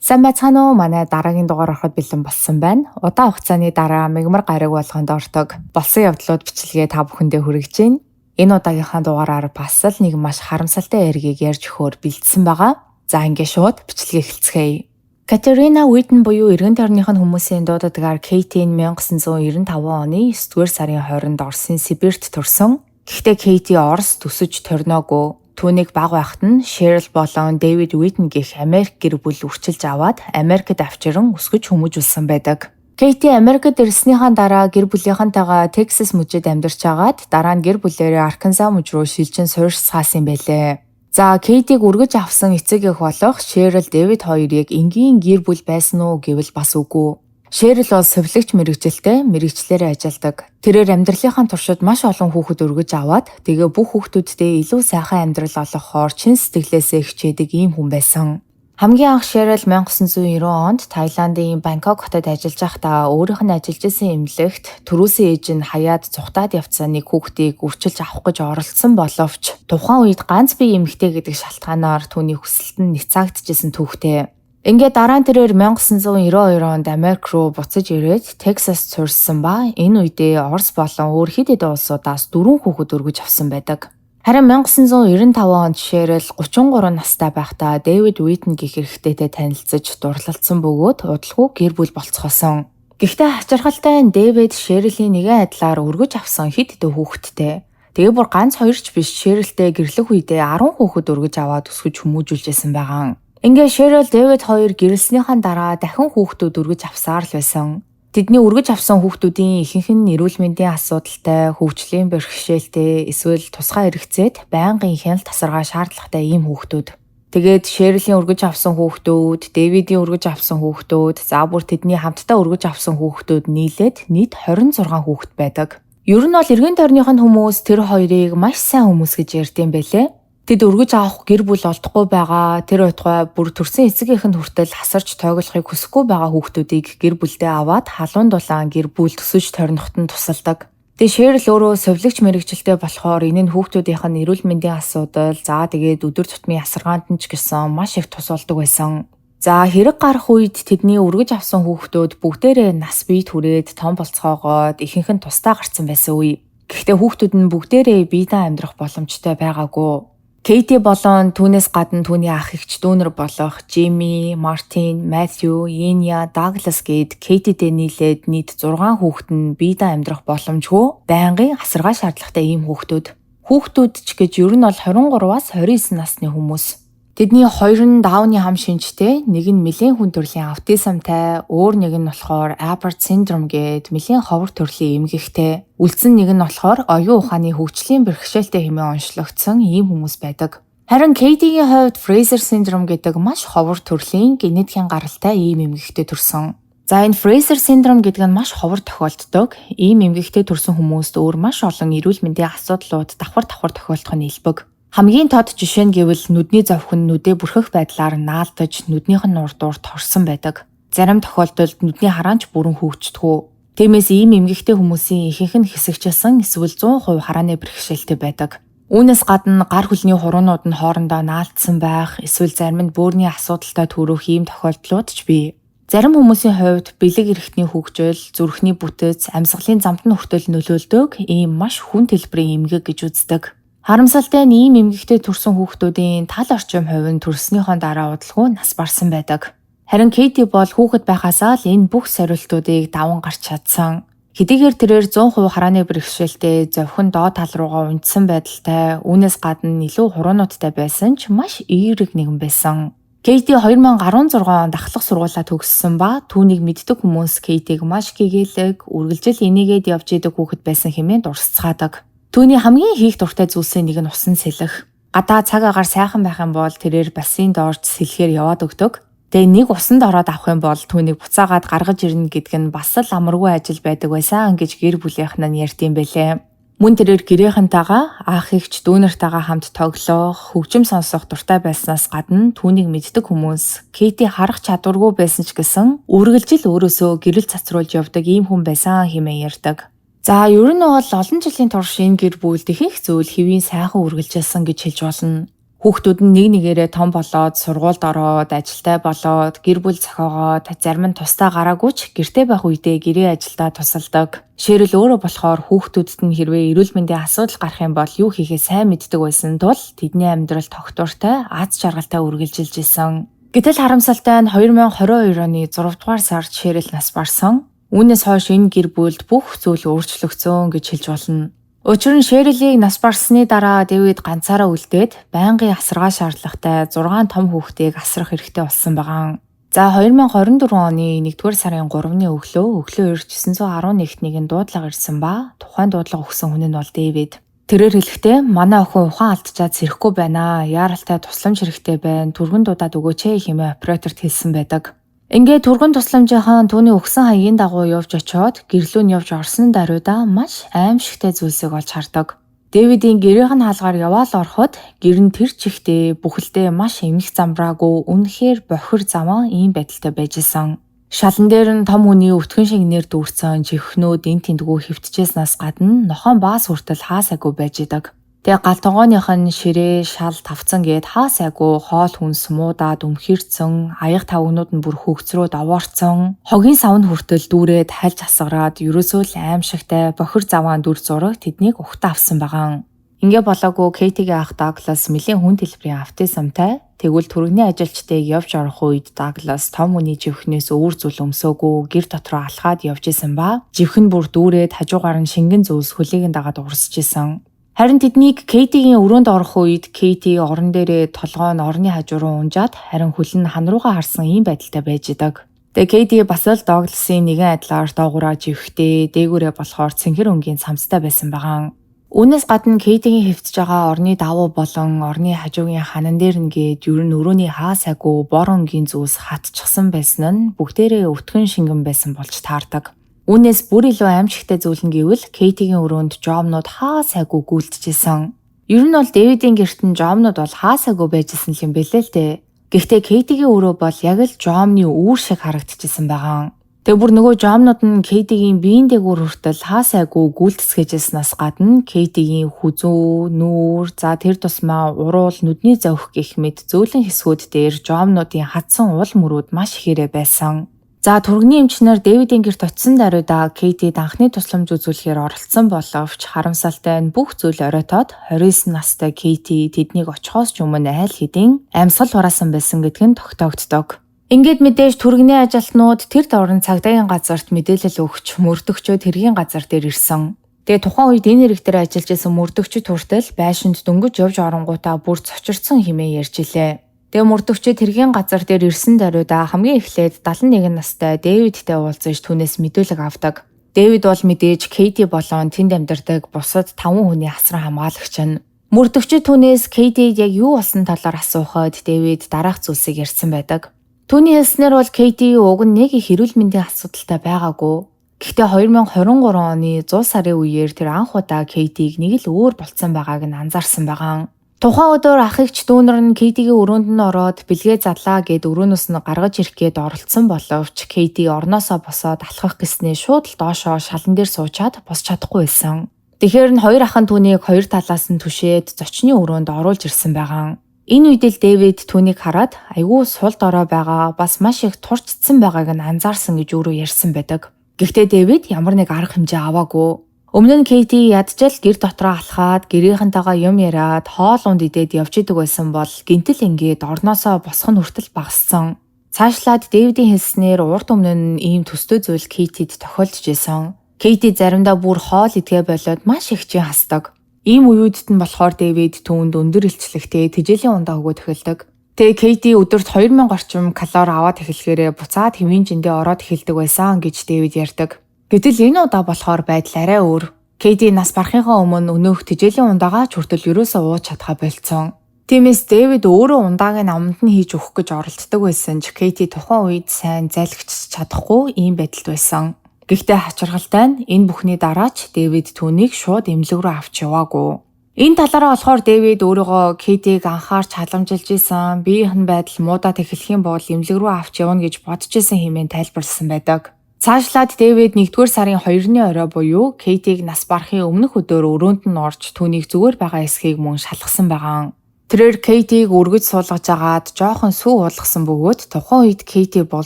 Сайн байцгаана уу? Манай дараагийн дугаар ороход бэлэн болсон байна. Удаан хугацааны дараа мигмар гараг болгонд ортог болсон явдлууд бичлэгээ та бүхэндээ хүргэж байна. Энэ удаагийнхаа дугаараар бас л нэг маш харамсалтай яргийг ярьж өгөхөөр бэлдсэн байгаа. За ингээ шууд бичлэгээ эхэлцгээе. Катерина Уитн буюу эргэн тойрныхын хүмүүсийн дуудлагаар Кейти 1995 оны 9-р сарын 20-нд Оросын Сибирт төрсөн. Гэхдээ Кейти Орос төсөж торноогүй. Түүнийг баг байхад нь Шерл болон Дэвид Уитн гэх Америк гэр бүл үрчилж аваад Америкт авчиран өсгөж хүмүүжүүлсэн байдаг. Кейти Америкт ирснийхаа дараа гэр бүлийнхэнтэйгээ Texas мужид амьдарч агаад дараа нь гэр бүлээрээ Arkansas муж руу шилжин суурьсгаасан байлээ. За Кейтиг үргэж авсан эцэг эх болох Шерл Дэвид хоёрыг энгийн гэр бүл байсан уу гэвэл бас үгүй. Шерл бол совилогч мэрэгжилтэй мэрэгчлэрээ ажилладаг. Тэрээр амьдралынхаа туршид маш олон хүүхэд өргөж аваад тэгээ бүх хүүхдүүддээ илүү сайхан амьдрал олгохоор чин сэтгэлээсээ хичээдэг ийм хүн байсан. Хамгийн анх Шерл 1990 онд Таиландын Бангкок хотод ажиллаж байхдаа өөрийнх нь ажиллаж исэн эмнэлэгт төрөөсөн ээж нь хаяад цухтаад явцсан нэг хүүхдийг үрчилж авах гэж оролдсон боловч тухайн үед ганц бие эмэгтэй гэдэг шалтгаанаар түүний хүсэлт нь няцаагдчихсэн түүхтэй. Ингээд дараа нь тэрээр 1992 онд Америк руу буцаж ирээд Texas сурсан ба энэ үедээ Орос болон өөр хэд хэдэн улсуудаас 4 хүүхэд өргөж авсан байдаг. Харин 1995 онд Шерл 33 настай байхдаа Дэвид Уитн гэх эрэгтэйтэй танилцж дурлалцсан бөгөөд удалгүй гэр бүл болцгоосон. Гэхдээ хачирхалтай нь Дэвид Шерлийн нэгэн адилаар өргөж авсан хэд хэдэн хүүхэдтэй. Тэгээ бүр ганц хоёрч биш Шерлтэй гэрлэх үедээ 10 хүүхэд өргөж аваад өсгөж хүмүүжүүлжсэн байгаа. Ингээ Шерл Дэвид хоёр гэрэлснийхаа дараа дахин хүүхдүүд өргөж авсаар л байсан. Тэдний өргөж авсан хүүхдүүдийн ихэнх нь эрүүл мэндийн асуудалтай, хөгжлийн бэрхшээлтэй, эсвэл тусгай хэрэгцээд байнгын хяналт тасаргаа шаардлагатай ийм хүүхдүүд. Тэгээд Шерлийн өргөж авсан хүүхдүүд, Дэвидийн өргөж авсан хүүхдүүд, за бүр тэдний хамтдаа өргөж авсан хүүхдүүд нийлээд нийт 26 хүүхэд байдаг. Ер нь бол эргэн тойрныхын хүмүүс тэр хоёрыг маш сайн хүмүүс гэж ярьдсан байлээ. Тэд өргөж авах гэр бүл олдохгүй байгаа, тэр утгаа бүр төрсэн эцэгийнхэнд хүртэл хасарч тойголохыг хүсэхгүй байгаа хүүхдүүдийг гэр бүлдээ аваад халуун дулаан гэр бүл төсөж тойрноход нь тусалдаг. Тэгээ Шерл өөрөө совилогч мэрэгжилтэй болохоор энэ нь хүүхдүүдийнх нь эрүүл мэндийн асуудал, за тэгээд өдөр тутмын ясаргаанд нь ч гэсэн маш их тус болдог байсан. За хэрэг гарах үед тэдний өргөж авсан хүүхдүүд бүгдээрээ нас бие түрээд том болцоогоод ихэнх нь тусдаа гарцсан байсан үе. Гэхдээ хүүхдүүд нь бүгдээрээ биедээ амьдрах боломжтой байгаагүй. Кейти болон түүнээс гадна түүний ах эгч дүүнер болох Жими, Мартин, Матthew, Иня, Даглас гээд Кейтидээ нийлээд нийт 6 хүүхэд нь биедээ амьдрах боломжгүй байнгын асаргаа шаардлагатай ийм хүүхдүүд. Хүүхдүүд ч гэж ер нь бол 23-аас 29 насны хүмүүс. Тэдний хоёр нь Дауны хам шинжтэй, нэг нь нэлийн хүн төрлийн аутизмтай, өөр нэг нь болохоор Apert syndrome гээд нэлийн ховор төрлийн эмгэгтэй. Үлдсэн нэг нь болохоор оюун ухааны хөгжлийн бэрхшээлтэй хэмээн онцлогдсон ийм хүмүүс байдаг. Харин Кейтигийн хувьд Fraser syndrome гэдэг маш ховор төрлийн генетикийн гаралтай ийм эмгэгтэй төрсөн. За энэ Fraser syndrome гэдэг нь маш ховор тохиолддог. Ийм эмгэгтэй төрсэн хүмүүст өөр маш олон эрүүл мэндийн асуудлууд давхар тохиолдох нь илбэг. Хамгийн тод жишээ нь гэвэл нүдний зовхон нүдээ бүрхэх байдлаар наалдаж нүднийх нь урдуур торсон байдаг. Зарим тохиолдолд нүдний хараанч бүрэн хөвгчдгүү. Тиймээс ийм эмгэгтэй хүмүүсийн ихэнх нь хэсэгчилсэн эсвэл 100% харааны бэрхшээлтэй байдаг. Үүнээс гадна гар хөлний хуруунууд нь хоорондоо наалдсан байх, эсвэл зарим нь бөөрийн асуудалтай төрөх ийм тохиолдлууд ч бий. Зарим хүмүүсийн хувьд бэлэг эрхтний хөгжил, зүрхний бүтэц, амьсгалын замтны хүртэл нөлөөлдөг ийм маш хүн төлбөрийн эмгэг гэж үздэг. Харамсалтай нь ийм эмгэгтэй төрсэн хүүхдүүдийн тал орчим хувь нь төрснийхөө дараа удалгүй нас барсан байдаг. Харин Кейти бол хүүхэд байхасаа л энэ бүх сорилтуудыг даван гарч чадсан. Хэдийгээр тэрээр 100% харааны бэрхшээлтэй, зовхон доод тал руугаа унтсан байдалтай, үүнээс гадна илүү хуруунуудтай байсан ч маш эерэг нэгэн байсан. Кейти 2016 онд ахлах сургуулаа төгссөн ба түүнийг мэддэг хүмүүс Кейтиг маш гэгээлэг, үргэлжил энийгээд явж идэг хүүхэд байсан хэмээн дурсацгаадаг. Түүний хамгийн хийх дуртай зүйлсийн нэг нь усан сэлэх. Гадаа цаг агаар сайхан байх юм бол тэрээр бассейнд орж сэлэхээр яваад өгдөг. Тэгээ нэг усанд ороод авах юм бол түүнийг буцаагаад гаргаж ирнэ гэдг нь бас л амаргүй ажил байдаг байсан гэж гэр бүлийнх нь ярьдсан байлээ. Мөн тэрээр гэрээхэнтэйгээ ах эгч дүүнэртэйгээ хамт тоглох, хөгжим сонсох дуртай байснаас гадна түүнийг мэддэг хүмүүс Кейти харах чадваргүй байсан ч гэсэн үргэлжил өөрөөсөө гэрэл цацруулж явдаг ийм хүн байсан хэмээн ярьдаг. За ер нь бол олон жилийн турш энэ гэр бүлд их зүйл хэвийн сайхан үргэлжилсэн гэж хэлж болно. Хүүхдүүд нь нэг нэгээрээ том болоод, сургуульд ороод, ажилтай болоод, гэр бүл зохиогоод, зарим нь тусдаа гараагүй ч гэртээ байх үедээ гэрээ ажилдаа тусалдаг. Жишээл өөрөө болохоор хүүхдүүдэд нь хэрвээ эрүүл мэндийн асуудал гарах юм бол юу хийхээ сайн мэддэг байсан тул тэдний амьдрал тогтвортой, аз жаргалтай үргэлжилж исэн. Гэтэл харамсалтай нь 2022 оны 6 дугаар сард Шерил нас барсан. Үүнээс хойш энэ гэр бүлд бүх зүйл өөрчлөгдсөн гэж хэлж болно. Учир нь Шерилийг нас барсны дараа Дэвид ганцаараа үлдээд байнгын асаргаа шаардлагатай 6 том хүүхдийг асрах хэрэгтэй болсон байгаа. За 2024 оны 1-р сарын 3-ны өглөө 911-т нэгэн дуудлага ирсэн ба тухайн дуудлага өгсөн хүн нь бол Дэвид. Тэрээр хэлэхдээ манай охин ухаан алдчихад сэрэхгүй байна. Яаралтай тусламж хэрэгтэй байна. Түргэн дуудаад өгөөч хэмээн операторт хэлсэн байдаг. Ингээд түргэн тусламжийнхан түүний өгсөн хаягийн дагуу явж очиод гэрлүү нь явж орсон даруйда маш аимшигтай зүйлсийг олж хардаг. Дэвидийн гэрийнх нь хаалгаар яваал ороход гэр нь тэр чихтэй бүхэлдээ маш эмх замбраагүй үнэхээр бохир замаа ийм байдалтай байж исэн. Шалан дээр нь том хүний өвтгөн шиг нэр дүүрсэн чихнүүд эн тэнтгүү хөвтжээснээс гадна нохон баас хүртэл хаасаагүй байж идэг. Тэгээ гал тогооных нь ширээ, шал тавцсан гээд хаасаагүй хоол хүнс муудаад өмхирцэн, аяг тавгнууд нь бүр хөгцрөөд овоорцсон, хогийн савн хүртэл дүүрээд хальж асгараад ерөөсөө л аимшигтай бохир заваан дүр зураг тэднийг ухтаа авсан байгаа. Ингээ болоогүй Кейтигийн ах Даглас нэлийн хүн төлбөрийн автизмтай. Тэгвэл түргэний ажилчдыг явж орох үед Даглас том хүний живхнээс өөр зүйл өмсөөгүй гэр дотроо алхаад явж исэн ба живхэн бүр дүүрээд хажуугаар нь шингэн зүйлс хөлийг дагаад урсж исэн. Харин тэднийг Кейтигийн өрөөнд орох үед Кейти орон дээрээ толгой нь орны хажуу руу унжаад харин хөл нь хан руугаа харсан ийм байдалтай байж идэг. Тэгээ Кейти бас л Дагласын нэгэн адилаар доогууraa живхтэй, дээгүүрээ болохоор цэнхэр өнгийн цамцтай байсан байгаа. Үүнээс гадна Кейтигийн хэвтэж байгаа орны давуу болон орны хажуугийн ханан дээр нэгээд ер нь өрөөний хаасаагүй бор өнгийн зүйлс хатчихсан байсан нь бүгдээрээ өвтгөн шингэн байсан болж таардаг. Үүнээс бүр илүү аимшигтай зүйл нь гэвэл Кейтигийн өрөөнд жомнууд хаасаагүй гүйлтжсэн. Ер нь бол Дэвидийн гэрт нь жомнууд бол хаасаагүй байжсэн юм бэлээ л дээ. Гэхдээ Кейтигийн өрөө бол яг л жомны үүр шиг харагдчихсан байгаа. Тэг бүр нөгөө жомнууд нь Кейтигийн биеийн дээгүүр хүртэл хаасаагүй гүйлтсгэжснээс гадна Кейтигийн хүзүү, нүүр, за тэр тусмаа уруул, нүдний зовх гэх мэт зөөлөн хэсгүүд дээр жомнуудын хатсан уул мөрүүд маш ихээрээ байсан. За түргэний эмчнэр Дэвидийн гэрт очисон даруйда Кейтид анхны тусламж үзүүлэхээр оролцсон боловч харамсалтай нь бүх зүйл оройтоод 29 настай Кейти тэднийг очихоос ч өмнө айл хэдийн амьсгал хураасан байсан гэдг нь тогтоогддог. Ингээд мэдээж түргэний ажилтнууд тэр дорн цагдаагийн газарт мэдээлэл өгч мөрдөгчөд хэргийн газар дээр ирсэн. Тэгээ тухайн үед энэ хэрэг дээр ажиллаж байсан мөрдөгчөд хүртэл байшинд дөнгөж явж оронгуудаа бүр цочирдсан хэмээн ярьж илээ. Тэгээ мөрдөгчөд хэргийн газар дээр ирсэн даруйда хамгийн эхлээд 71 настай Дэвидтэй уулзаж түүнээс мэдүүлэг авдаг. Дэвид бол мэдээж Кейти болон тэнд амьдардаг бусад 5 хүний асран хамгаалагч нь. Мөрдөгчөд түүнээс Кейтид яг юу болсон талаар асуухад Дэвид дараах зүйлсийг ярьсан байдаг. Түүний хэлснээр бол Кейти уг нь нэг их эрүүл мэндийн асуудалтай байгаагүй. Гэхдээ 2023 оны 100 сарын үеэр тэр анх удаа Кейтиг нэг л өөр болцсон байгааг нь анзаарсан байгаа. Тухайн өдөр ах эгч дүүнер нь Кейтигийн өрөөнд нь ороод бэлгээ задлаа гэд өрөөнөөс нь гаргаж ирэх гээд оролцсон боловч Кейти орноосоо босоод алхах гэснээ шууд л доошоо шалан дээр суучаад босч чадахгүй байсан. Тэгэхээр нь хоёр ах нь түүнийг хоёр талаас нь түшээд зочны өрөөнд оруулж ирсэн байгаа. Энэ үед л Дэвид түүнийг хараад айгүй сул дорой байгаа бас маш их турчдсан байгааг нь анзаарсан гэж өөрөө ярьсан байдаг. Гэхдээ Дэвид ямар нэг арга хэмжээ аваагүй. Өмнө нь Кейти ядчил гэр дотроо алхаад гэрийнхэнтэйгээ юм яриад хоол унд идээд явж идэг байсан бол гинтэл ингээд орноосоо босох нь хүртэл багассан. Цаашлаад Дэвидийн хэлснээр урд өмнө нь ийм төстэй зүйл Кейтид тохиолдож исэн. Кейти заримдаа бүр хоол идгээ болоод маш их чин хасдаг. Ийм үеүдд нь болохоор Дэвид түүнд өндөр илчлэгтэй тэжээлийн ундаа өгөөд эхэлдэг. Тэгээ Кейти өдөрт 2000 орчим калори аваад эхлэхээрээ буцаад хэвийн жиндээ ороод эхэлдэг байсан гэж Дэвид ярьдаг. Гэтэл энэ удаа болохоор байдал арай өөр. Кейти нас барахынхаа өмнө өнөөх тэжээлийн ундаагаа ч хүртэл ерөөсөө ууж чадхаа болцсон. Тиймээс Дэвид өөрөө ундааг нь аманд нь хийж өгөх гэж оролддог байсан ч Кейти тухайн үед сайн залгич чадахгүй ийм байдалд байсан. Гэхдээ хачиргалтай нь энэ бүхний дараач Дэвид түүнийг шууд эмнэлэг рүү авч яваагүй. Энэ талаараа болохоор Дэвид өөрийгөө Кейтиг анхаарч халамжилж исэн, биеийнх нь байдал муудаад эхлэх юм бол эмнэлэг рүү авч явна гэж бодож исэн хэмээн тайлбарласан байдаг. Цаашлаад Дэвид 1-р сарын 2-ны орой буюу Кейтиг нас барахын өмнөх өдөр өрөөнд нь орж түүнийг зүгээр байгаа эсхийг мөн шалгасан байгаа. Тэрээр Кейтиг өргөж суулгаж агаад жоохон сүү уулгасан бөгөөд тухайн үед Кейти бол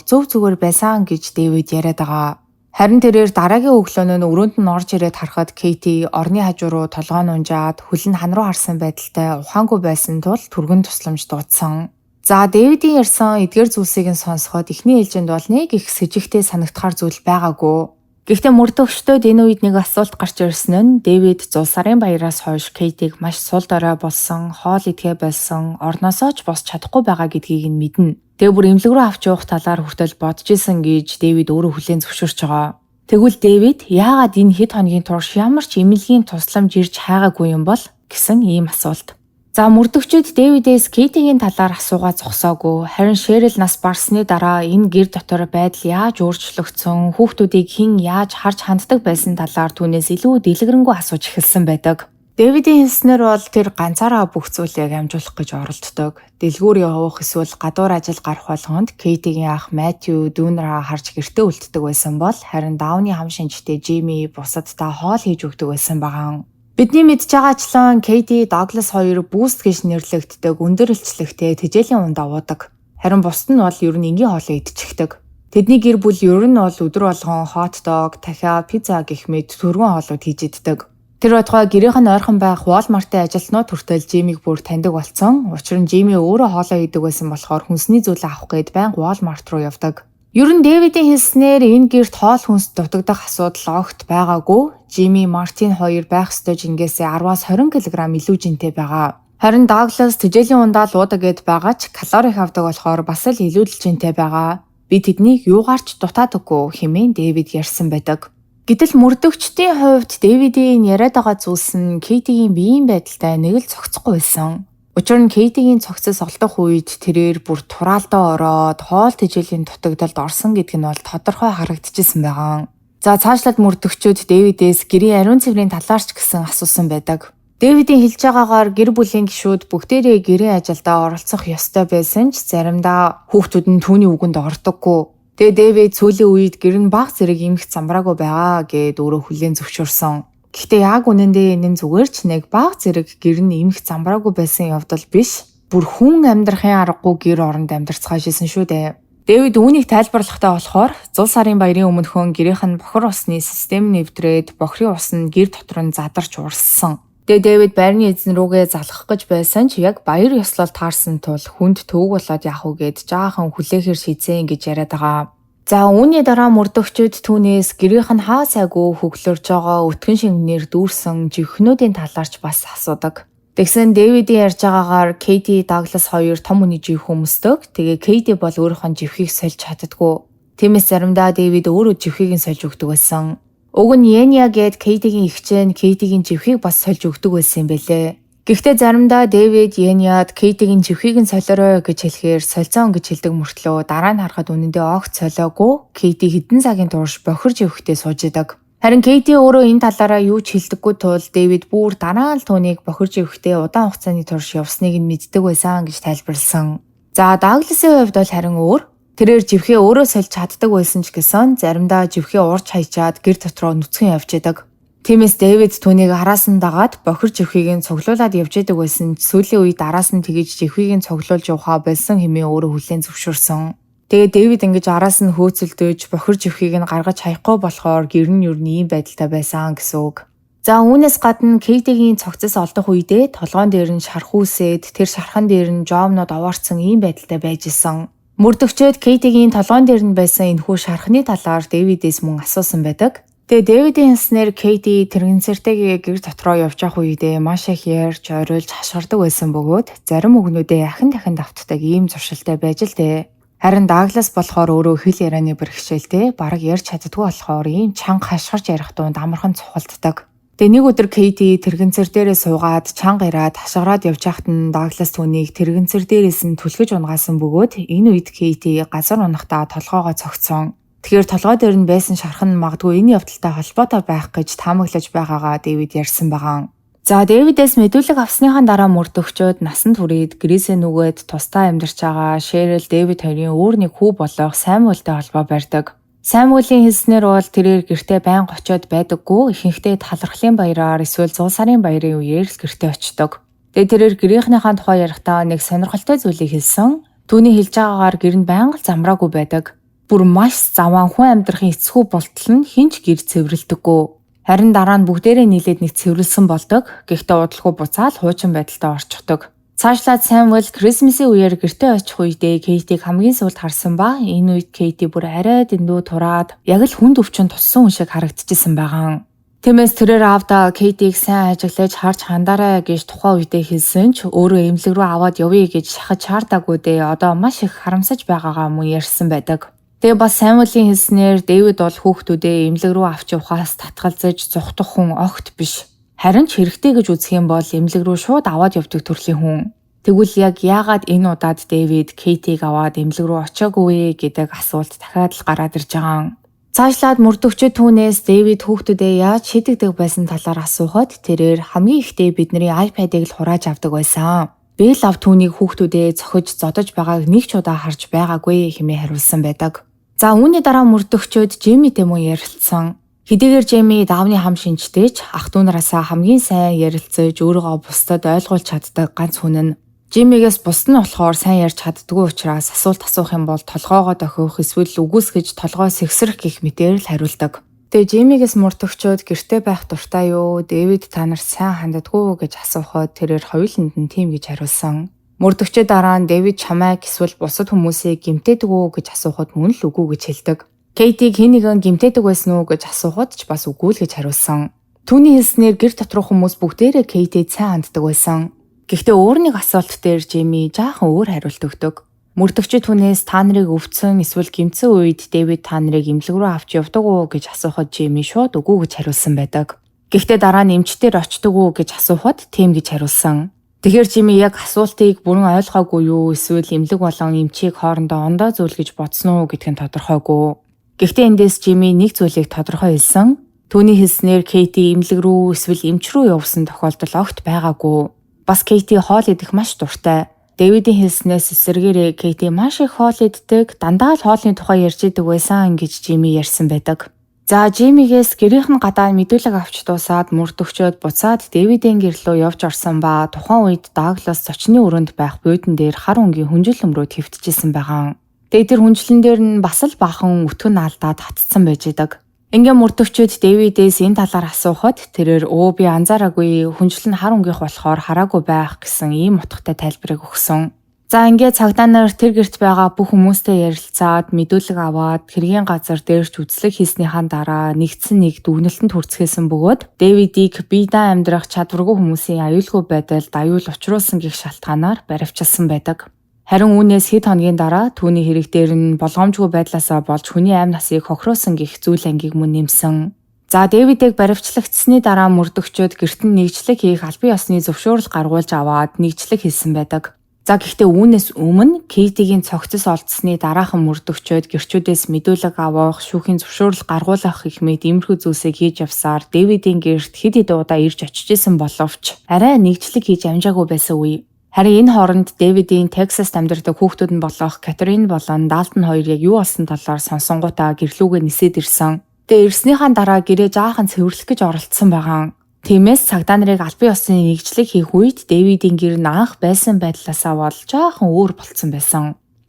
зөв зүгээр байсан гэж Дэвид яриад байгаа. Харин тэрээр дараагийн өглөөнөө өрөөнд нь орж ирээд харахад Кейти орны хажуу руу толгой нь унжаад хөл нь хан руу харсан байдалтай ухаангүй байсан тул түргэн тусламж дуудсан. За Дэвидийн ярьсан эдгээр зүйлсийг нь сонсоход эхний ээлжинд бол нэг их с ิจ гтэй санагдахаар зүйл байгаагүй. Гэхдээ мөрдөгчдөд энэ үед нэг асуулт гарч ирсэн нь Дэвид зул сарын баяраас хойш Кейтиг маш сул дорой болсон, хоол идгээ болсон, орноосоо ч босч чадахгүй байгаа гэдгийг нь мэднэ. Тэгээ бүр эмнэлэг рүү авч явах талаар хүртэл бодож исэн гэж Дэвид өөрөө хүлээн зөвшөөрч байгаа. Тэгвэл Дэвид яагаад энэ хэд хоногийн турш ямар ч эмнэлгийн тусламж ирж хайгаагүй юм бол гэсэн ийм асуулт. За мөрдөгчд Дэвидээс Кейтигийн талаар асуугаа зогсоогүй. Харин Шерил нас барсны дараа энэ гэр дотор байдал яаж өөрчлөгдсөн, хүүхдүүдийг хэн яаж харж ханддаг байсан талаар түүнээс илүү дэлгэрэнгүй асууж эхэлсэн байдаг. Дэвидийн хэлснээр бол тэр ганцаараа бүх зүйлийг амжуулах гэж оролддог. Дэлгүүр явах эсвэл гадуур ажил гарах болгонд Кейтигийн ах Матью дүүнраа харж гэртээ үлддэг байсан бол харин Дауны хам шинжтэй Жими бусаддаа хоол хийж өгдөг байсан байгаа. Бидний мэдж байгаачлан Кейти Даглас хоёр Boost гэж нэрлэгддэг өндөр илчлэгтэй тэжээлийн ундаа уудаг. Харин бусд нь бол ер нь энгийн хоолоо идчихдэг. Тэдний гэр бүл ер нь бол өдөр болгон хот дог, дахиа, пицца гэх мэт төргөн хоолууд хийж иддэг. Тэр байтугай гэрийнх нь ойрхон байх Walmart-ын ажилтнууд хүртэл Жимиг бүр таньдаг болсон. Учир нь Жими өөрөө хоолоо идэг байсан болохоор хүнсний зүйлээ авах гээд байнга Walmart руу явдаг. Ер нь Дэвидийн хэлснээр энэ гэрт хоол хүнс дутагдах асуудал огт байгаагүй. Жими Мартин хоёр байх ёстой жингээсээ 10-аас 20 кг илүү жинтэй байгаа. Харин Даглас тэжээлийн ундаа луудаг гэд байгаа ч калори их авдаг болохоор бас л илүү л жинтэй байгаа. Би тэднийг юугаарч дутаадаггүй хэмээн Дэвид ярьсан байдаг. Гэтэл мөрдөгчдийн хувьд Дэвидийн яриад байгаа зүйлс нь Кейтигийн биеийн байдалтай нэг л цогцохгүй байсан. Учир нь Кейтигийн цогцос олдох үед тэрээр бүр тураалдаа ороод хоол тэжээлийн дутагдалд орсон гэдг нь бол тодорхой харагдчихсан байгаа. За цаашлаад мөрдөгчүүд Дэвидээс гэрийн ариун цэврийн талаарч гэсэн асуусан байдаг. Дэвидийн хэлж байгаагаар гэр бүлийн гишүүд бүгдээрээ гэрийн ажилдаа оролцох ёстой байсан ч заримдаа хүүхдүүд нь түүний үгэнд ордоггүй. Тэгээ Дэвид сүүлийн үед гэр нь баг зэрэг эмх замбраагүй байгаа гэд өөрөө хүлээн зөвшөөрсөн. Гэхдээ яг үнэндээ энэ нь зүгээр ч нэг баг зэрэг гэр нь эмх замбраагүй байсан явдал биш. Бүр хүн амьдрахын аргагүй гэр оронд амьдарцгааж исэн шүү дээ. Дэвид үүнийг тайлбарлахтаа болохоор зул сарын баярын өмнөхөн гэрийнх нь бохир усны систем нэвтрээд бохирын ус нь гэр дотор нь задарч урссан. Тэгээ Дэвид байрны эзэн рүүгээ залхах гэж байсан ч яг баяр ёслол таарсан тул хүнд төвөг болоод явах уу гэд жаахан хүлээхээр шийдсэн гэж яриад байгаа. За үүний дараа мөрдөгчд түүнээс гэрийнх нь хаа сайгүй хөглөрж байгаа өтгөн шингэнээр дүүрсэн живхнүүдийн талаарч бас асуудаг. Тэгсэн Дэвидийн ярьж байгаагаар Кейти Даглас хоёр том үний жив хүмүүсдэг. Тэгээ Кейти бол өөрийнхөө живхийг сольж чаддаггүй. Тиймээс заримдаа Дэвид өөрөө живхийг нь сольж өгдөг байсан. Уг нь Йеня гээд Кейтигийн эгчээ нь Кейтигийн живхийг бас сольж өгдөг байсан бэлээ. Гэхдээ заримдаа Дэвид Йеняд Кейтигийн живхийг нь солиорой гэж хэлэхээр сольцоон гэж хэлдэг мөртлөө дараа нь харахад үнэндээ огт солиогүй Кейти хэдэн цагийн турш бохир живхтэй сууж идэг. Харин Кейти өөрөө энэ талаараа юу ч хэлдэггүй тул Дэвид бүр дараа нь түүнийг бохир живхтэй удаан хугацааны турш явсныг нь мэддэг байсан гэж тайлбарлсан. За Дагласын хувьд бол харин өөр. Тэрээр живхээ өөрөө сольж чаддаг байсан ч гэсэн заримдаа живхээ уурж хайчаад гэр дотроо нүцгэн явж идэг. Тиймээс Дэвид түүнийг араас нь дагаад бохир живхийг нь цуглуулад явж идэг байсан ч сүүлийн үед араас нь тэгж живхийг нь цуглуулж явахаа болсон хэмээн өөрөө хүлээн зөвшөөрсөн. Тэгээ Дэвид ингэж араас нь хөөцөлдөж бохир живхийг нь гаргаж хаяхгүй болохоор гэр нь ер нь ийм байдалтай байсан гэсэн үг. За үүнээс гадна Кейтигийн цогцос олдох үедээ толгоон дээр нь шарх үүсээд тэр шархан дээр нь жомнод овоорцсон ийм байдалтай байж исэн. Мөрдөгчд Кейтигийн толгоон дээр нь байсан энэхүү шархны талаар Дэвидээс мөн асуусан байдаг. Тэгээ Дэвидийн хэлснээр Кейти тэрэгцэртэйгээ гэр дотроо явж явах үедээ маш их ярьж, ориулж хашгирдаг байсан бөгөөд зарим өгнүүдээ ахин дахин давтдаг ийм зуршилтай байж л дээ. Харин Даглас болохоор өөрөө хэл ярианы бэрхшээлтэй бараг ярьж чаддгүй болохоор ийм чанга хашгирч ярих дунд амархан цухалддаг. Тэгээ нэг өдөр Кейти тэрэгцэр дээрээ суугаад чанга ираад хашгираад явж байхад нь Даглас түүнийг тэрэгцэр дээрээс нь түлхэж унгаасан бөгөөд энэ үед Кейти газар унахдаа толгоогоо цогцсон. Тэгэхээр толгой дээр нь байсан шархан магадгүй энэ явдалтай холбоотой байх гэж таамаглаж байгаагаа Дэвид ярьсан байгаа. За Дэвидээс мэдүүлэг авсныхаа дараа мөрдөгчд насан туршид гэрээсээ нүгээд тусдаа амьдарч байгаа Шерил Дэвид хоёрын өөр нэг хүү болох Саймуэлтэй холбоо барьдаг. Саймуэлийн хэлснээр бол тэрээр гэртээ байнга очиод байдаггүй, ихэнхдээ талархлын баяраар эсвэл зул сарын баярын үеэр л гэртээ очдог. Тэгээ тэрээр гэрийнхнийхээ тухай ярихдаа нэг сонирхолтой зүйлийг хэлсэн. Түүний хэлж байгаагаар гэр нь байнга л замраагүй байдаг. Бүр маш заваан хүн амьдрахын эцхүү болтол нь хинч гэр цэвэрлдэггүй. Харин дараа нь бүгдээрээ нийлээд нэг цэвэрлсэн болдог. Гэхдээ удалгүй буцаал хуучин байдалтай орчихдог. Цаашлаад Сэмюэл Крисмсийн үеэр гэртээ очих үедээ Кейтиг хамгийн сүүлд харсан ба энэ үед Кейти бүр арай дэндүү тураад яг л хүнд өвчин туссан хүн шиг харагдчихсан байгаа. Тиймээс тэрээр аавда Кейтиг сайн ажиглаж харж хандаарай гэж тухайн үедээ хэлсэн ч өөрөө эмнэлэг рүү аваад явъя гэж шахаж чаардаагүй дээ. Одоо маш их харамсаж байгаагаа мөн ярьсан байдаг. Тэгээ бас Сэмюелийн хэлснээр Дэвид бол хүүхдүүдээ эмнэлэг рүү авч явахаас татгалзаж зүхтах хүн огт биш. Харин ч хэрэгтэй гэж үзэх юм бол эмнэлэг рүү шууд аваад явдаг төрлийн хүн. Тэгвэл яг яагаад энэ удаад Дэвид Кейтиг аваад эмнэлэг рүү очиагүй вэ гэдэг асуулт дахиад л гараад ирж байгаа. Цаашлаад мөрдөгчд түүнээс Дэвид хүүхдүүдээ яаж шийдэгдэх байсан талаар асуухад тэрээр хамгийн ихдээ бидний iPad-ыг л хурааж авдаг байсан. Би л ав түүнийг хүүхдүүдээ цохиж зодож байгааг нэг ч удаа харж байгаагүй хэмээн хариулсан байдаг. За үүний дараа мөрдөгчд Жимитэй мөн ярилцсан. Хэдийгээр Жими даавны хам шинжтэй ч ах дүү нараасаа хамгийн сайн ярилцаж өөрийгөө бусдад ойлгуулж чаддаг ганц хүн нь. Жимигээс бусд нь болохоор сайн ярьж чаддгүй учраас асуулт асуух юм бол толгоогоо дохиох эсвэл үгүйсгэж толгоо сэгсрэх гэх мэтээр л хариулдаг. Тэгээ Жимигээс мөрдөгчд гэртээ байх дуртай юу? Дэвид та нарт сайн ханддаггүй гэж асуухад тэрээр хоёуланд нь тийм гэж хариулсан. Мөрдөгчд дараа нь Дэвид чамайг эсвэл бусад хүмүүсийг гэмтээдэг үү гэж асуухад мөн л үгүй гэж хэлдэг. Кейтиг хэн нэгэн гэмтээдэг байсан уу гэж асуухад ч бас үгүй л гэж хариулсан. Түүний хэлснээр гэр доторх хүмүүс бүгдээрээ Кейтэд сайн ханддаг байсан. Гэхдээ өөр нэг асуулт дээр Жими жаахан өөр хариулт өгдөг. Мөрдөгчд түүнээс та нарыг өвдсөн эсвэл гэмтсэн үед Дэвид та нарыг эмнэлэг рүү авч явдаг уу гэж асуухад Жими шууд үгүй гэж хариулсан байдаг. Гэхдээ дараа нь эмчтэр очдог уу гэж асуухад тийм гэж хариулсан. Тэгэхээр Жими яг асуултыг бүрэн ойлгоогүй юу эсвэл эмнэлэг болон эмчийг хоорондоо ондоо зөвлөж бодсон уу гэдг нь тодорхойгүй. Гэхдээ эндээс Жими нэг зүйлийг тодорхой хэлсэн. Түүний хэлснээр Кейти эмнэлэг рүү эсвэл эмч рүү явсан тохиолдол огт байгаагүй. Бас Кейти хоол идэх маш дуртай. Дэвидийн хэлснээс эсэргээрээ Кейти маш их хоол иддэг, дандаа л хоолны тухай ярьж идэг байсан гэж Жими ярьсан байдаг. За Жимигээс гэрийнх нь гадаа мэдүүлэг авч дуусаад мөрдөгчөд буцаад Дэвидийн гэр рүү явж орсон ба тухайн үед Даглас зочны өрөөнд байх буудан дээр хар өнгийн хүнжил өмрөө твтчихсэн байгаа. Тэгээ тэр хүнжлэн дээр нь бас л бахан өтгөн алдаад татцсан байж идэг. Ингээ мөрдөгчөд Дэвидээс энэ талаар асуухад тэрээр би анзаараагүй хүнжил нь хар өнгийнх болохоор хараагүй байх гэсэн ийм утгатай тайлбарыг өгсөн. За ингээд цагдаа нар тэр гэрт байгаа бүх хүмүүстэй ярилцаад мэдүүлэг аваад хэргийн газар дээрч үзлэг хийснийхаа дараа нэгдсэн нэг дүгнэлтэнд хүрцгээсэн бөгөөд Дэвидийг биедээ амьдрах чадваргүй хүмүүсийн аюулгүй байдалд аюул учруулсан гэх шалтгаанаар баривчилсан байдаг. Харин үүнээс хэд хоногийн дараа түүний хэрэг дээр нь болгоомжгүй байдлаасаа болж хүний амь насыг хохироосон гэх зүйл ангийг мөн нэмсэн. За Дэвидийг баривчлагдсны дараа мөрдөгчөд гэрт нь нэгжлэг хийх албан ёсны зөвшөөрөл гаргуулж аваад нэгжлэг хийсэн байдаг. За гэхдээ үүнээс өмнө Кейтигийн цогцос олдсны дараахан мөрдөгчөд гэрчүүдээс мэдүүлэг авах, шүүхийн зөвшөөрөл гаргуулах гэх мэт иймэрхүү зүйлсийг хийж явсаар Дэвидийн гэрт хэд хэдэн удаа ирж очиж исэн боловч арай нэгжлэг хийж амжаагүй байсан үе. Харин энэ хооронд Дэвидийн Texas амьдардаг хүүхдүүд нь болох Катрин болон Далтон хоёр яг юу болсон талаар сонсонгуудаа гэрлүүгээ нисээд ирсэн. Тэгээ ирснийхаа дараа гэрээ жаахан цэвэрлэх гэж оролдсон байгаа. Тиймээс цагдаа нарыг албан ёсны нэгжлэг хийх үед Дэвидийн гэр нь анх байсан байдлаасаа бол жаахан өөр болцсон байсан.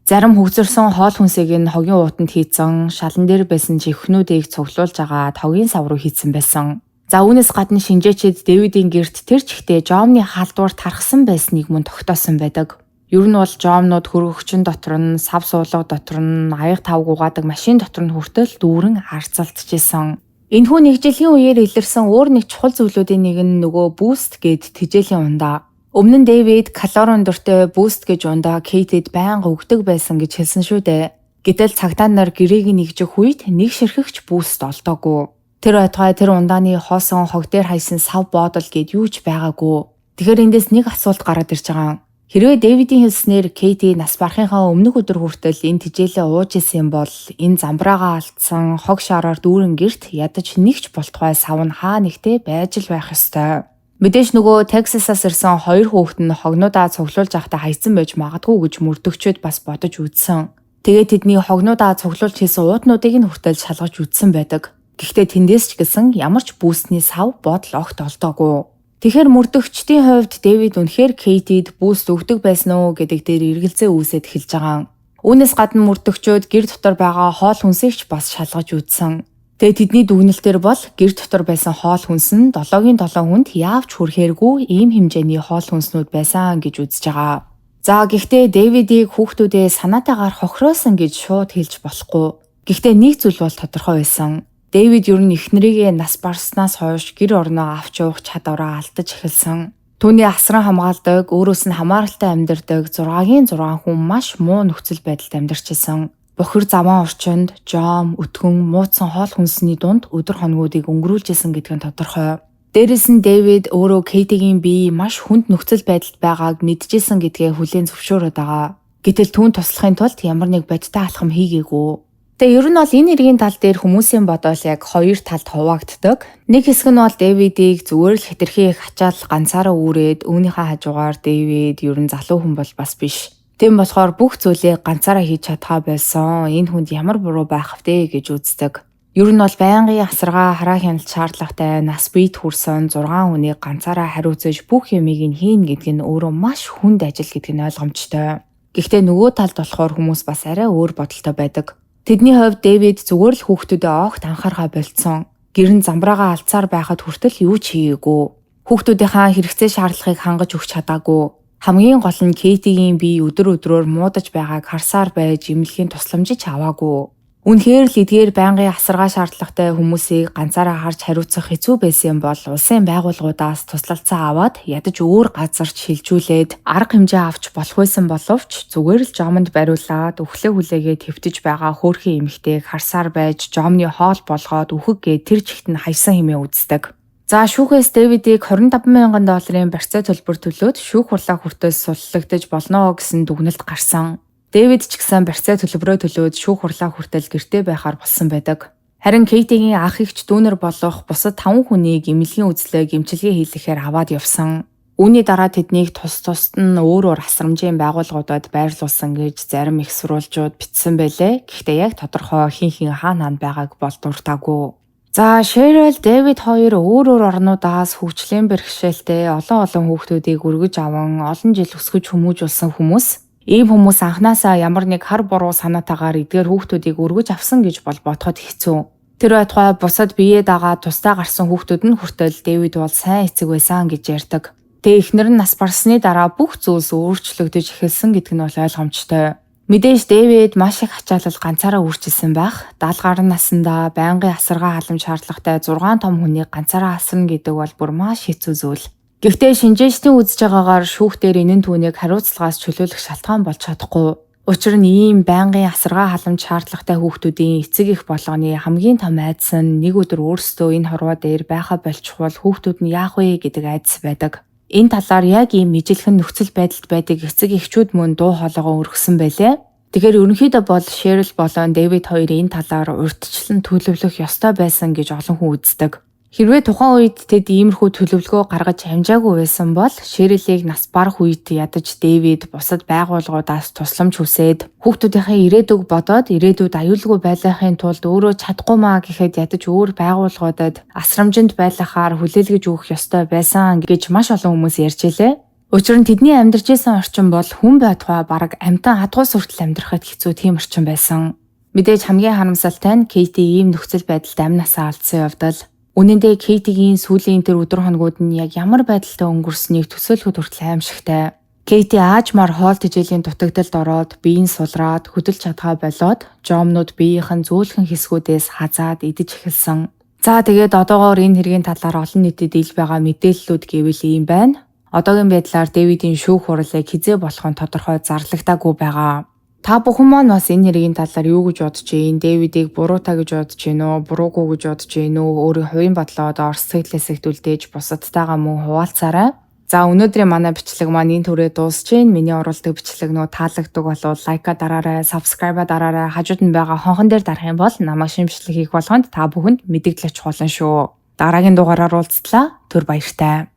Зарим хөгжөрсөн хоол хүнсийг нь хогийн уутанд хийцэн, шалан дээр байсан чихнүүдийг цуглуулж агаад хогийн сав руу хийцэн байсан. За үүнээс гадна шинжээчид Дэвидийн гэрт тэр чихтэй Жомны халдвар тархсан байсныг мөн тогтоосон байдаг. Ер нь бол Жомнууд хөргөгчин дотор нь, сав суулга дотор нь, аяг тавг угаадаг машин дотор нь хүртэл дүүрэн харцалтжсэн. Энэхүү нэгжлийн үеэр илэрсэн өөр нэг чухал зүйлүүдийн нэг нь нөгөө Boost гэд тэжээлийн ундаа. Өмнө нь Дэвид калори өндөртэй Boost гэж ундаа Кейтэд байнга өгдөг байсан гэж хэлсэн шүү дээ. Гэтэл цагдаа нар гэрээг нэгжих үед нэг ширхэгч Boost олдоогүй. Тэр байтугай тэр ундааны хоосон хог дээр хайсан сав боодол гэд юу ч байгаагүй. Тэгэхээр эндээс нэг асуулт гараад ирж байгаа. Хэрвээ Дэвидийн хэлснээр Кейти нас барахынхаа өмнөх өдөр хүртэл энэ тэжээлээ ууж исэн бол энэ замбраагаа алдсан хог шараар дүүрэн гэрт ядаж нэгч болтугай сав нь хаа нэгтээ байж л байх ёстой. Мэдээж нөгөө Texas-аас ирсэн хоёр хүүхэд нь хогнуудаа цуглуулж байхдаа хайцсан байж магадгүй гэж мөрдөгчөд бас бодож үзсэн. Тэгээд тэдний хогнуудаа цуглуулж хийсэн уутнуудыг нь хүртэл шалгаж үзсэн байдаг. Гэхдээ тэндээс ч гэсэн ямар ч бүүсний сав бодол огт олдоогүй. Тэгэхээр мөрдөгчдийн хувьд Дэвид үнэхээр Кейтид буст өгдөг байсан уу гэдэг дээр эргэлзээ үүсэт эхэлж байгаа. Үүнээс гадна мөрдөгчүүд гэр дотор байгаа хоол хүнсийг ч бас шалгаж үзсэн. Тэгээ тэдний дүгнэлтээр бол гэр дотор байсан хоол хүнс нь 7-7 хүнд яавч хүрэхээргүй ийм хэмжээний хоол хүнснүүд байсан гэж үзэж байгаа. За гэхдээ Дэвидийг хүүхдүүдээ санаатаагаар хохироосон гэж шууд хэлж болохгүй. Гэхдээ нэг зүйл бол тодорхой байсан. Дэвид ер нь эхнэрийгээ нас барснаас хойш гэр орноо авч явах чадвараа алдаж эхэлсэн. Түүний асран хамгаалдаг, өөрөөс нь хамааралтай амьдардаг 6-гийн 6 хүн маш муу нөхцөл байдалд амьдарч исэн. Бохир замаа орчинд жом, өтгөн, мууцсан хоол хүнсний дунд өдөр хоногуудыг өнгөрүүлж исэн гэдэг нь тодорхой. Дээрээс нь Дэвид өөрөө Кейтигийн бие маш хүнд нөхцөл байдалд байгааг мэдчихсэн гэдгээ хүлээн зөвшөөрöd байгаа. Гэтэл түүн туслахын тулд ямар нэг бодиттой алхам хийгээгүй. Тэгээ ер нь бол энэ эргийн тал дээр хүмүүсийн бодол яг хоёр талд хуваагддаг. Нэг хэсэг нь бол Дэвидийг зүгээр л хэтэрхий их ачаал ганцаараа үүрээд үүнийхээ хажуугаар Дэвид ер нь залуу хүн бол бас биш. Тийм болохоор бүх зүйлээ ганцаараа хийж чадхаа байсан. Энэ хүнд ямар буруу байх вэ гэж үздэг. Ер нь бол байнгын асаргаа хараа хяналт шаардлагатай нас биед хүрсэн 6 хүнийг ганцаараа хариуцаж бүх юмыг нь хийн гэдэг нь өөрөө маш хүнд ажил гэдэг нь ойлгомжтой. Гэхдээ нөгөө талд болохоор хүмүүс бас арай өөр бодолтой байдаг. Тэдний хувьд Дэвид зүгээр л хүүхдүүдэд огт анхаарахаа болцсон. Гэр нь замбраагаа алдсаар байхад хүртэл юу ч хийгээгүй. Хүүхдүүдийнхаа хэрэгцээ шаардлагыг хангаж өгч чадаагүй. Хамгийн гол нь Кейтигийн бие өдрөөр муудаж байгааг харсаар байж эмнэлгийн тусламжийг аваагүй. Үнэхээр л эдгээр байнгын асаргаа шаардлагатай хүмүүсийг ганцаараа харж хариуцах хэцүү байсан бол улсын байгууллагуудаас туслалцаа аваад ядаж өөр газарч шилжүүлээд арга хэмжээ авч болох байсан боловч зүгээр л жомонд бариулаад өглөө хүлээгээ твтэж байгаа хөөрхөн эмэгтэйг харсаар байж жомны хоол болгоод өөхөг гээ тэр чигт нь хаясан хэмээн үздэг. За шүүхээс Дэвидийг $25,000 барьцаа төлбөр төлөөд шүүх хурлаа хүртэл суллагдаж болно гэсэн дүгнэлт гарсан. Дэвид ч гэсэн барьцаа төлбөрөө төлөөд шүүх хурлаа хүртэл гэртээ байхаар болсон байдаг. Харин Кейтигийн ах эгч дүүнер болох бусад 5 хүнийг эмнэлгийн үзлээ гэмчилгээ хийлгэхээр аваад явсан. Үүний дараа тэднийг тусад нь өөр асрамжийн байгууллагуудад байрлуулсан гэж зарим их сурвалжууд бичсэн байлээ. Гэхдээ яг тодорхой хин хаана байгааг бол дуртаагүй. За Шерил Дэвид хоёр өөр орнуудаас хөгжлийн бэрхшээлтэй олон хүүхдүүдийг өргөж аван олон жил өсгөж хүмүүжүүлсэн хүмүүс. Ийм хүмүүс анханасаа ямар нэг хар буруу санаатаагаар эдгээр хүүхдүүдийг өргөж авсан гэж бол бодоход хэцүү. Тэр байтугай бусад биеэ дагаад тусдаа гарсан хүүхдүүд нь хүртэл Дэвид бол сайн эцэг байсан гэж ярьдаг. Тэгээ эхнэр нь нас барсны дараа бүх зүйлс өөрчлөгдөж эхэлсэн гэдэг нь бол ойлгомжтой. Мэдээж Дэвид маш их ачаалал ганцаараа үржилсэн байх. 70 гаруй наснда байнгын асаргаа халамж шаардлагатай 6 том хүнийг ганцаараа асрна гэдэг бол бүр маш хэцүү зүйл. Гэхдээ шинжээчдийн үзэж байгаагаар шүүхтэр энэ түүнийг хариуцлагаас чөлөөлөх шалтгаан болж чадахгүй. Учир нь ийм байнгын асаргаа халамж шаардлагатай хүүхдүүдийн эцэг эх болгоны хамгийн том айдас нь нэг өдөр өөрсдөө энэ хорвоо дээр байхаа болчихвол хүүхдүүд нь яах вэ гэдэг айдас байдаг. Энэ талаар яг ийм ижилхэн нөхцөл байдалд байдаг эцэг эхчүүд мөн дуу хоолойгоо өргөсөн байлээ. Тэгэхээр ерөнхийдөө бол Шерил болон Дэвид хоёрын энэ талаар урьдчилан төлөвлөх ёстой байсан гэж олон хүн үздэг. Хэрвээ тухайн үед тэд иймэрхүү төлөвлөгөө гаргаж амжаагүй байсан бол Шерилийг нас барах үед ядаж Дэвид бусад байгууллагуудаас тусламж хүсээд хүүхдүүдийнхээ ирээдүг бодоод ирээдүйд аюулгүй байлгахын тулд өөрөө чадахгүй маа гэхэд ядаж өөр байгууллагуудад асрамжинд байлгахаар хүлээлгэж өгөх ёстой байсан гэж маш олон хүмүүс ярьж илээ. Учир нь тэдний амьдарч исэн орчин бол хүн байтугай бараг амтан хадгуус хүртэл амьдрахад хэцүү тийм орчин байсан. Мэдээж хамгийн харамсалтай нь Кейти ийм нөхцөл байдалд амнасаа алдсан явдал. Үнэн дээр Кейтигийн сүүлийн тэр өдөр хоногуд нь яг ямар байдалтай өнгөрснийг төсөөлөхөд хүртэл аимшигтай. Кейти аажмаар хоол тэжээлийн дутагдалд ороод биеийн сулраад хөдөлж чадхаа болоод жомнууд биеийнхэн зөөлхөн хэсгүүдээс хазаад идэж эхэлсэн. За тэгээд одоогоор энэ хэргийн талаар олон нийтэд ил байгаа мэдээллүүд гэвэл ийм байна. Одоогийн байдлаар Дэвидийн шүүх хурлыг хизээ болох нь тодорхой зарлагдаагүй байгаа. Та бүхэн маань бас энэ хэргийн талаар юу гэж бодож байна? Дэвидийг буруутай гэж бодож байна уу? Буруугүй гэж бодож байна уу? Өөрийн хувийн бодлоод орсцоглоос ихтүүлдэж бусадтайгаа мөн хуваалцаарай. За өнөөдрийн манай бичлэг маань энэ төрөө дуусж байна. Миний оруулдаг бичлэг нөө таалагддаг болвол лайка дараарай, сабскрайба дараарай. Хажууд нь байгаа хонхон дээр дарах юм бол намайг шимжлэг хийх болгонд та бүхэнд мэдээлэл очих болно шүү. Дараагийн дугаараар уулзтлаа. Түр баяртай.